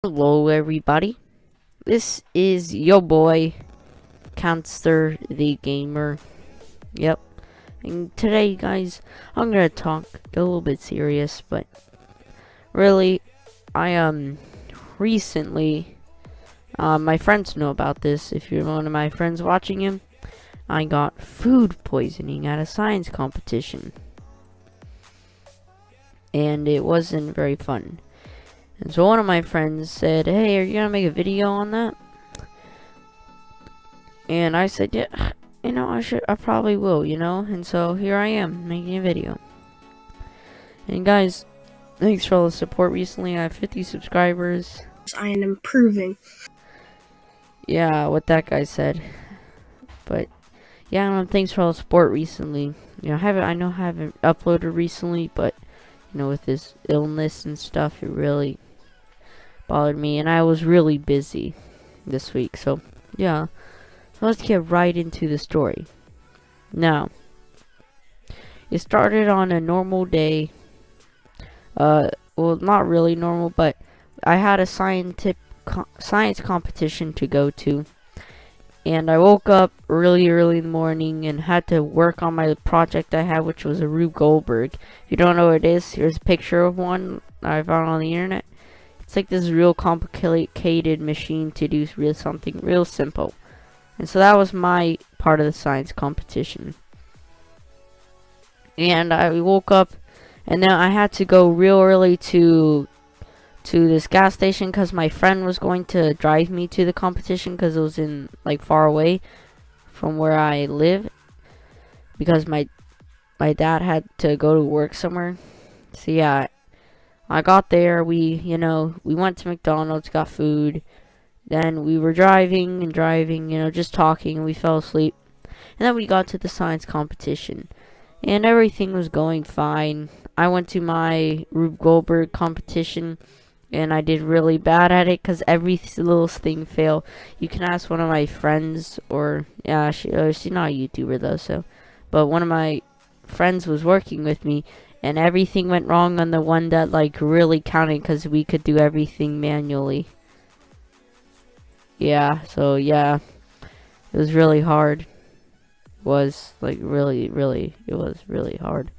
Hello everybody, this is your boy Kylester the Gamer. Yep, and today guys I'm gonna talk a little bit serious, but really I recently my friends know about this. If you're one of my friends watching him, I got food poisoning at a science competition, and it wasn't very fun. And so one of my friends said, "Hey, are you gonna make a video on that?" And I said, "Yeah, you know, I probably will, you know." And so here I am making a video. And guys, thanks for all the support recently. I have 50 subscribers. I am improving. Yeah, what that guy said. But yeah, thanks for all the support recently. You know, I haven't uploaded recently, but you know, with this illness and stuff, it really bothered me, and I was really busy this week. So yeah, so let's get right into the story. Now, it started on a normal day. Well, not really normal, but I had a science competition to go to, and I woke up really early in the morning and had to work on my project I had, which was a Rube Goldberg. If you don't know what it is, here's a picture of one I found on the internet. It's like this real complicated machine to do something real simple. And so that was my part of the science competition. And I woke up, and then I had to go real early to this gas station because my friend was going to drive me to the competition because it was in like far away from where I live, because my dad had to go to work somewhere. So yeah, I got there, we went to McDonald's, got food, then we were driving, just talking, and we fell asleep. And then we got to the science competition, and everything was going fine. I went to my Rube Goldberg competition, and I did really bad at it because every little thing failed. You can ask one of my friends, or yeah, she's not a YouTuber though, so, but one of my friends was working with me, and everything went wrong on the one that like really counted because we could do everything manually. Yeah, so yeah, it was really hard. It was like really hard.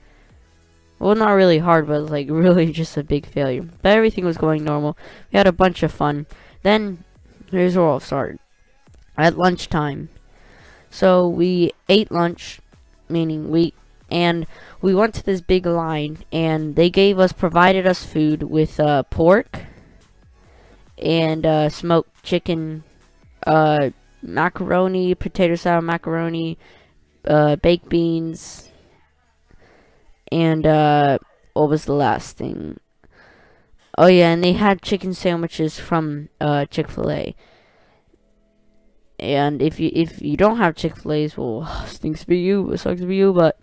Well, not really hard, but it was like really just a big failure. But everything was going normal. We had a bunch of fun. Then here's where all started. At lunchtime, so we ate lunch, and we went to this big line, and they provided us food with pork and smoked chicken, macaroni, potato salad macaroni, baked beans, and what was the last thing? Oh yeah, and they had chicken sandwiches from Chick-fil-A. And if you don't have Chick-fil-A's, well, stinks for you, it sucks for you, but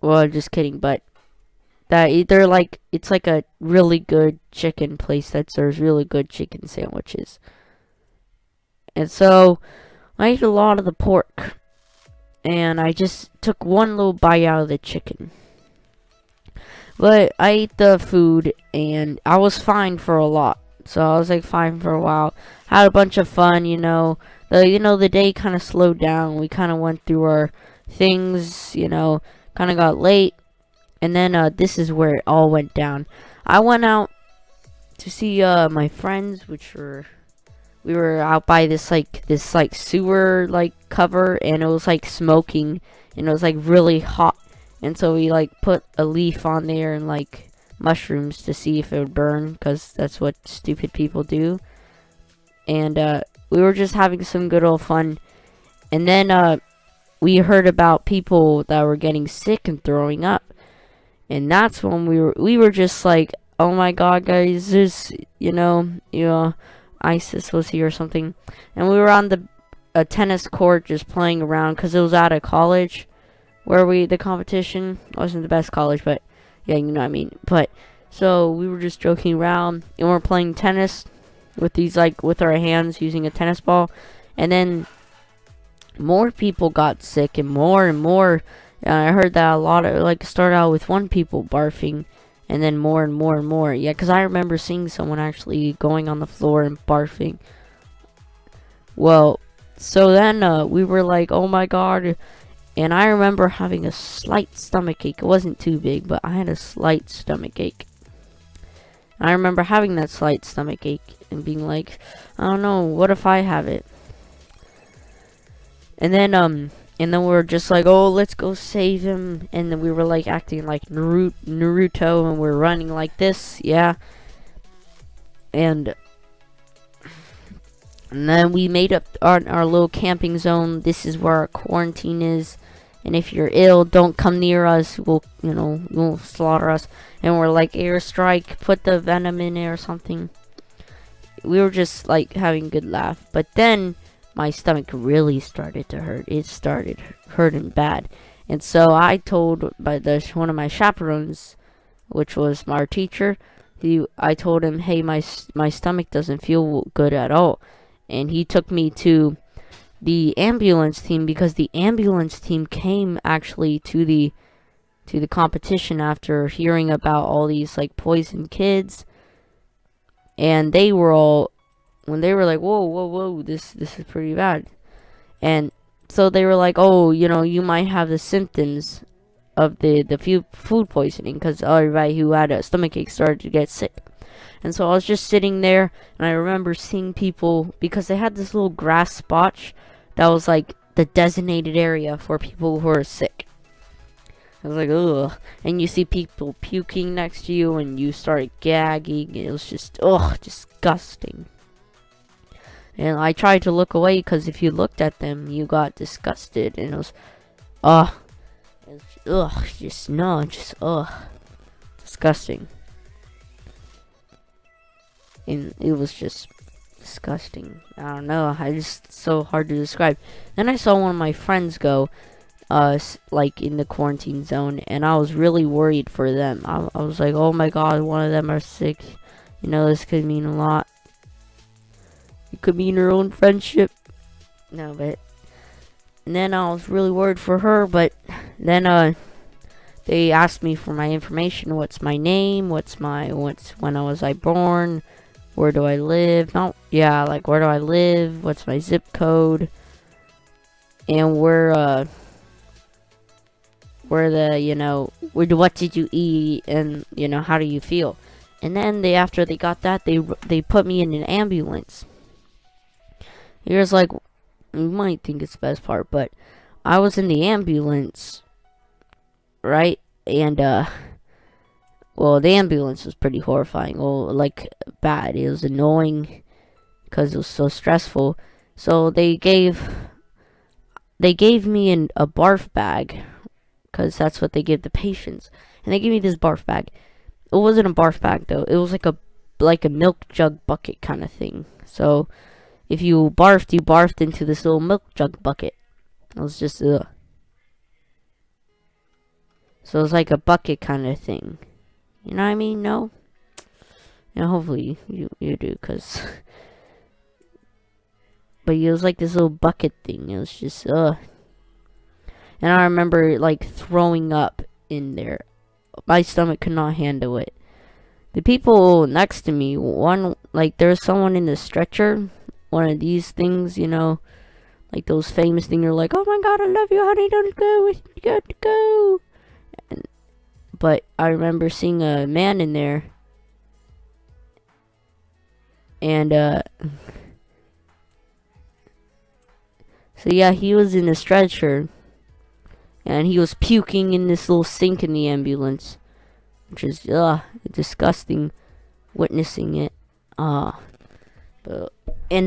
well, just kidding. But it's like a really good chicken place that serves really good chicken sandwiches. And so I ate a lot of the pork, and I just took one little bite out of the chicken. But I ate the food, and I was fine for a lot. So I was like fine for a while. Had a bunch of fun, The day kind of slowed down. We kind of went through our things, kind of got late. And then this is where it all went down. I went out to see my friends, we were out by this sewer cover, and it was like smoking, and it was like really hot. And so we like put a leaf on there and like mushrooms to see if it would burn, because that's what stupid people do. And we were just having some good old fun. And then we heard about people that were getting sick and throwing up. And that's when we were just like, oh my god, guys, this, ISIS was here or something. And we were on a tennis court just playing around, because it was at a college where the competition wasn't the best college, but yeah, you know what I mean. But so we were just joking around, and we're playing tennis with these with our hands using a tennis ball. And then more people got sick, and more And I heard that a lot of, like, start out with one people barfing, and then more and more and more. Yeah, because I remember seeing someone actually going on the floor and barfing. Well, so then we were like, oh my god. And I remember having a slight stomach ache. It wasn't too big, but I had a slight stomach ache. I remember having that slight stomach ache and being like, I don't know, what if I have it? And then we were just like, oh, let's go save him. And then we were like acting like Naruto, and we're running like this, yeah. And then we made up our little camping zone. This is where our quarantine is. And if you're ill, don't come near us. We'll slaughter us. And we're like, airstrike, put the venom in it or something. We were just like having a good laugh. But then my stomach really started to hurt. It started hurting bad. And so I told one of my chaperones, which was my teacher, I told him, hey, my stomach doesn't feel good at all. And he took me to the ambulance team, because the ambulance team came actually to the competition after hearing about all these like poisoned kids. And they were all, when they were like, whoa, this is pretty bad. And so they were like, oh, you might have the symptoms of the food poisoning, because everybody who had a stomach ache started to get sick. And so I was just sitting there, and I remember seeing people, because they had this little grass spot that was like the designated area for people who are sick. I was like, ugh. And you see people puking next to you, and you start gagging. It was just, disgusting. And I tried to look away, because if you looked at them, you got disgusted. And it was, disgusting. And it was just disgusting. I don't know. It's so hard to describe. Then I saw one of my friends go, like in the quarantine zone, and I was really worried for them. I was like, oh my god, one of them are sick. This could mean a lot. It could mean her own friendship. No, but and then I was really worried for her. But then they asked me for my information. What's my name? When was I born? Where do I live? Like where do I live? What's my zip code? And what did you eat? And how do you feel? And then after they got that, they put me in an ambulance. Here's like, you might think it's the best part, but I was in the ambulance, right? And well, the ambulance was pretty horrifying. Well, like, bad. It was annoying because it was so stressful. So they gave me a barf bag, because that's what they give the patients. And they gave me this barf bag. It wasn't a barf bag though. It was like a milk jug bucket kind of thing. So if you barfed into this little milk jug bucket. It was just So it was like a bucket kind of thing. You know what I mean? No? Hopefully you do, because but it was like this little bucket thing. It was just And I remember like throwing up in there. My stomach could not handle it. The people next to me, there's someone in the stretcher, one of these things, like those famous things. You're like, oh my god, I love you, honey, don't go, you got to go. But I remember seeing a man in there, and so yeah, he was in a stretcher, and he was puking in this little sink in the ambulance, which is disgusting witnessing it. And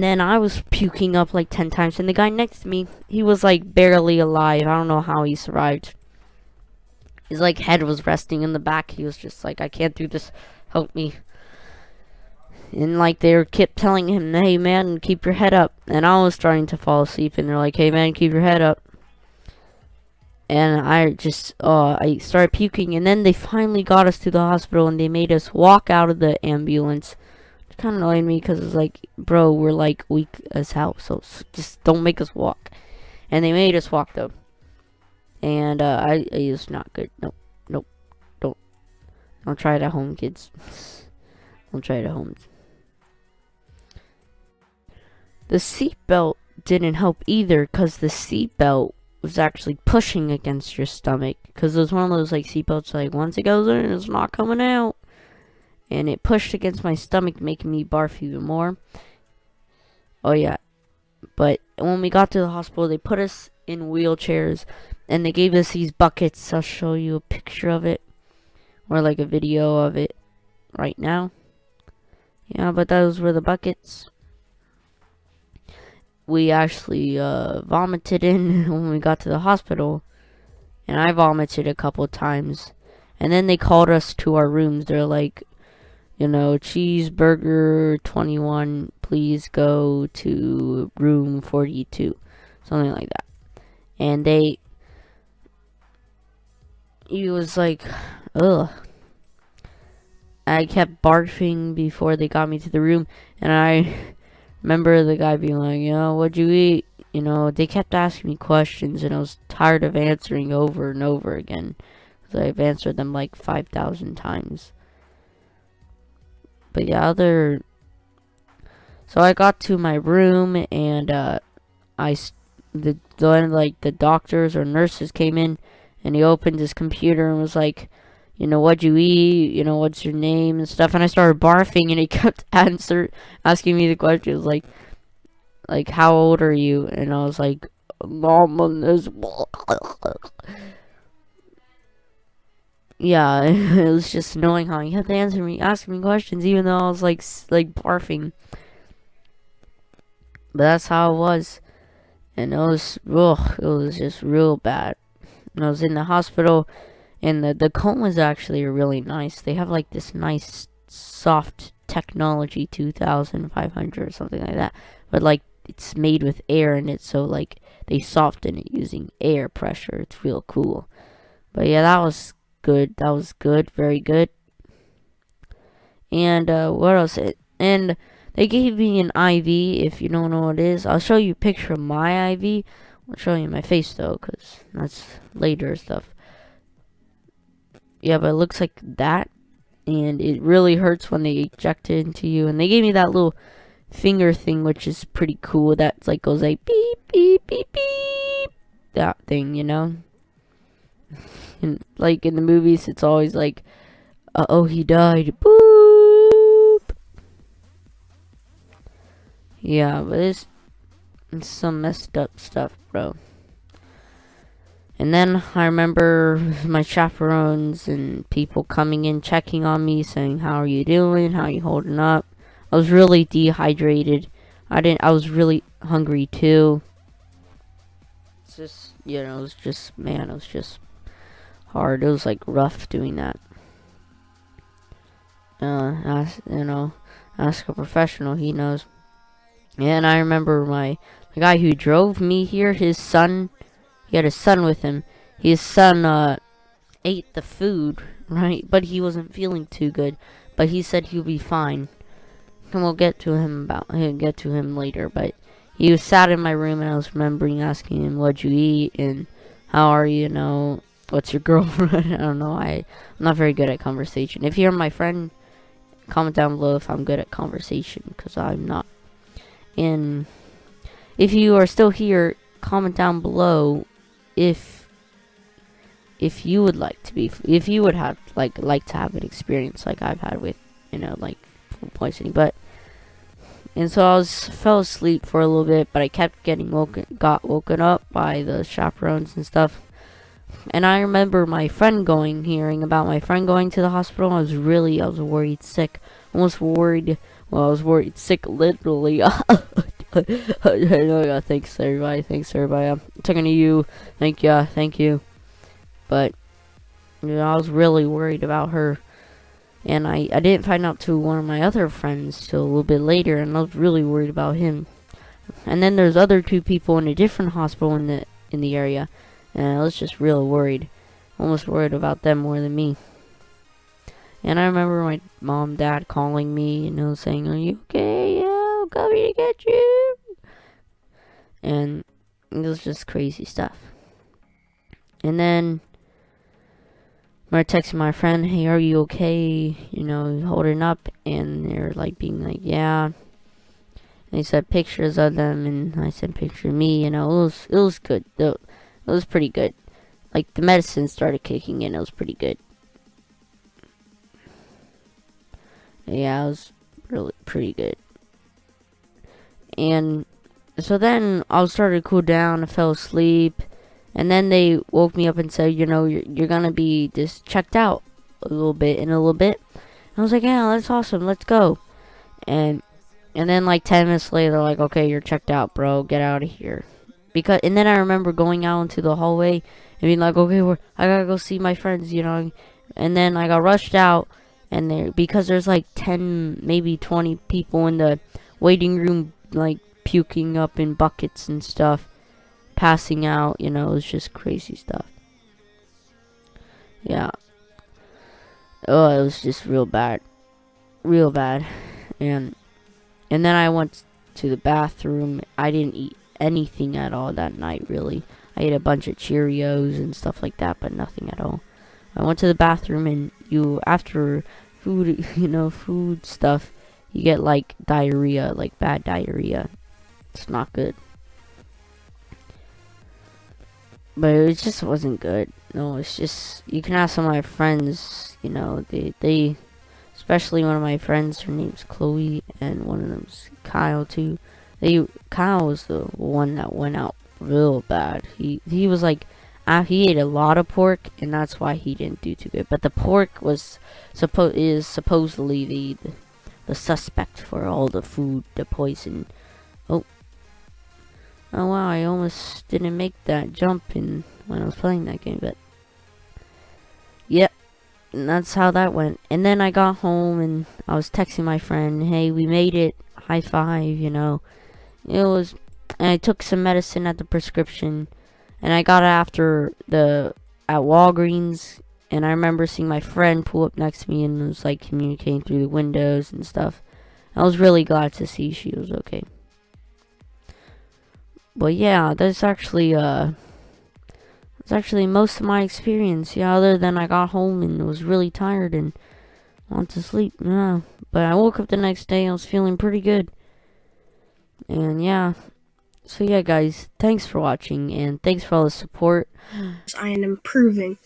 then I was puking up like 10 times, and the guy next to me, he was like barely alive. I don't know how he survived. His like head was resting in the back. He was just like, I can't do this, help me. And like they kept telling him, hey man, keep your head up. And I was starting to fall asleep, and they're like, hey man, keep your head up. And I started puking. And then they finally got us to the hospital, and they made us walk out of the ambulance. It kind of annoyed me, because it's like, bro, we're like weak as hell, so just don't make us walk. And they made us walk though. and it's not good. Nope, nope, don't try it at home, kids. Don't try it at home. The seatbelt didn't help either, because the seatbelt was actually pushing against your stomach, because it was one of those like seatbelts like once it goes in it's not coming out, and it pushed against my stomach, making me barf even more. Oh yeah, but when we got to the hospital, they put us in wheelchairs, and they gave us these buckets. I'll show you a picture of it, or like a video of it right now. Yeah, but those were the buckets we actually vomited in when we got to the hospital, and I vomited a couple times. And then they called us to our rooms. They're like, you know, cheeseburger 21, please go to room 42, something like that. And he was like, ugh. I kept barfing before they got me to the room, and I remember the guy being like, you know, what'd you eat? You know, they kept asking me questions, and I was tired of answering over and over again, because I've answered them like 5,000 times. But yeah, so I got to my room, and the doctors or nurses came in, and he opened his computer and was like, you know, what'd you eat? You know, what's your name and stuff? And I started barfing, and he kept asking me the questions like, how old are you? And I was like, yeah, it was just annoying how he had to ask me questions, even though I was like barfing. But that's how it was, and it was just real bad. And I was in the hospital. And the cone was actually really nice. They have like this nice soft technology 2500 or something like that. But like it's made with air in it, so like they soften it using air pressure. It's real cool. But yeah, that was good. That was good. Very good. And what else? And they gave me an IV, if you don't know what it is. I'll show you a picture of my IV. I'll show you my face though, because that's later stuff. Yeah, but it looks like that, and it really hurts when they eject it into you. And they gave me that little finger thing, which is pretty cool. That like goes like beep beep beep beep. That thing, you know. And like in the movies, it's always like, oh, he died. Boop. Yeah, but it's some messed up stuff, bro. And then I remember my chaperones and people coming in, checking on me, saying, how are you doing? How are you holding up? I was really dehydrated. I was really hungry too. It's just, you know, it was just hard. It was like rough doing that. Ask a professional, he knows. And I remember the guy who drove me here, his son, he had his son with him. His son ate the food, right? But he wasn't feeling too good. But he said he'll be fine. And we'll get to him later. But he was sat in my room, and I was remembering asking him, what'd you eat? And how are you? You know, what's your girlfriend? I don't know. I'm not very good at conversation. If you're my friend, comment down below if I'm good at conversation, because I'm not. And if you are still here, comment down below if you would like to be, if you would have like to have an experience like I've had with, you know, like food poisoning. But and so I fell asleep for a little bit, but I kept getting woken up by the chaperones and stuff. And I remember hearing about my friend going to the hospital. I was worried sick, almost worried. Well, I was worried sick, literally. Thanks everybody. I'm talking to you. Thank you. But you know, I was really worried about her, and I didn't find out to one of my other friends till a little bit later, and I was really worried about him. And then there's other two people in a different hospital in the area, and I was just real worried, almost worried about them more than me. And I remember my mom, dad calling me, you know, saying, "Are you okay? Yeah, I'm coming to get you." And it was just crazy stuff. And then I texted my friend, hey, are you okay? You know, holding up. And they're like being like, yeah. And they said pictures of them, and I said picture of me. You know, it was good. It was pretty good. Like, the medicine started kicking in. It was pretty good. Yeah, it was really pretty good. And so then I started to cool down. I fell asleep. And then they woke me up and said, you know, you're gonna be just checked out a little bit in a little bit. And I was like, yeah, that's awesome. Let's go. And then like 10 minutes later, like, okay, you're checked out, bro. Get out of here. And then I remember going out into the hallway and being like, okay, I gotta go see my friends, you know. And then I got rushed out, and because there's like 10, maybe 20 people in the waiting room, like puking up in buckets and stuff. Passing out, you know, it was just crazy stuff. Yeah. Oh, it was just real bad. Real bad. And then I went to the bathroom. I didn't eat anything at all that night, really. I ate a bunch of Cheerios and stuff like that, but nothing at all. I went to the bathroom, and after food, you know, food stuff, you get like diarrhea, like bad diarrhea. It's not good. But it just wasn't good. No, it's just, you can ask some of my friends, you know, they especially one of my friends, her name's Chloe, and one of them's Kyle too. Kyle was the one that went out real bad. He was like, he ate a lot of pork, and that's why he didn't do too good. But the pork is supposedly the suspect for all the food, the poison. Oh wow, I almost didn't make that jump when I was playing that game, but yep, and that's how that went. And then I got home and I was texting my friend, hey, we made it, high five, you know. And I took some medicine at the prescription, and I got it at Walgreens, and I remember seeing my friend pull up next to me and was like communicating through the windows and stuff. I was really glad to see she was okay. But yeah, that's actually most of my experience. Yeah, other than I got home and was really tired and wanted to sleep. Yeah, but I woke up the next day. I was feeling pretty good. And yeah, so yeah, guys, thanks for watching and thanks for all the support. I am improving.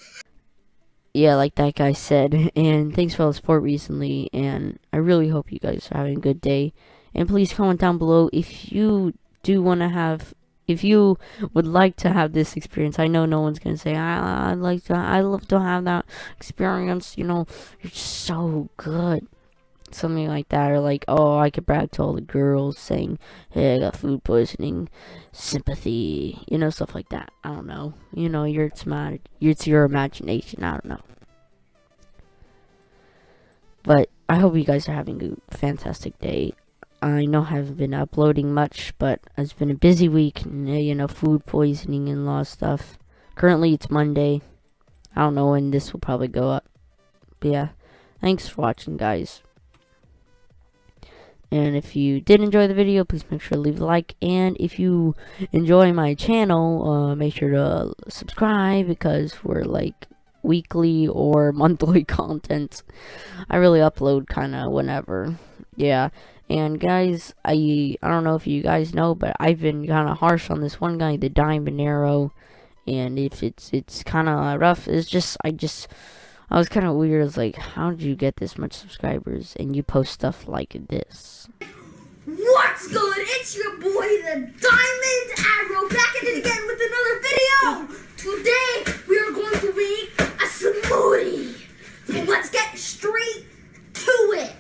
Yeah, like that guy said. And thanks for all the support recently. And I really hope you guys are having a good day. And please comment down below if you if you would like to have this experience. I know no one's gonna say I love to have that experience, you know, it's so good, something like that, or like, oh, I could brag to all the girls saying, hey, I got food poisoning, sympathy, you know, stuff like that. I don't know, you know, it's your imagination. I don't know, but I hope you guys are having a fantastic day. I know I haven't been uploading much, but it's been a busy week, and, you know, food poisoning and a lot of stuff. Currently, it's Monday. I don't know when this will probably go up. But yeah, thanks for watching, guys. And if you did enjoy the video, please make sure to leave a like. And if you enjoy my channel, make sure to subscribe, because we're like weekly or monthly content. I really upload kind of whenever. Yeah. And guys, I don't know if you guys know, but I've been kind of harsh on this one guy, the Diamond Arrow. And if it's kind of rough, it's just, I was kind of weird. I was like, how did you get this much subscribers and you post stuff like this? What's good? It's your boy, the Diamond Arrow, back at it again with another video. Today, we are going to make a smoothie. So let's get straight to it.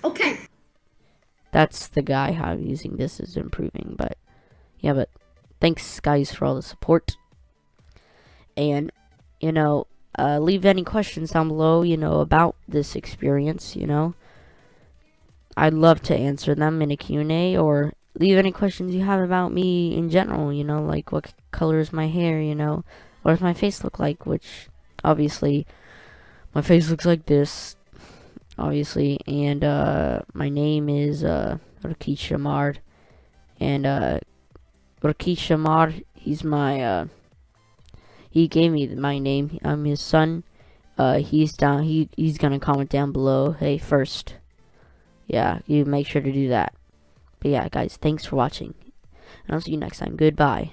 Okay. That's the guy how I'm using this is improving, but yeah, but thanks guys for all the support. And, you know, leave any questions down below, you know, about this experience, you know. I'd love to answer them in a Q&A, or leave any questions you have about me in general, you know, like what color is my hair, you know, what does my face look like, which obviously my face looks like this, obviously, and my name is Rakesh Shamard, and Rakesh Shamard, he's he gave me my name. I'm his son. He's gonna comment down below. Hey, first. Yeah, you make sure to do that. But yeah, guys, thanks for watching. And I'll see you next time. Goodbye.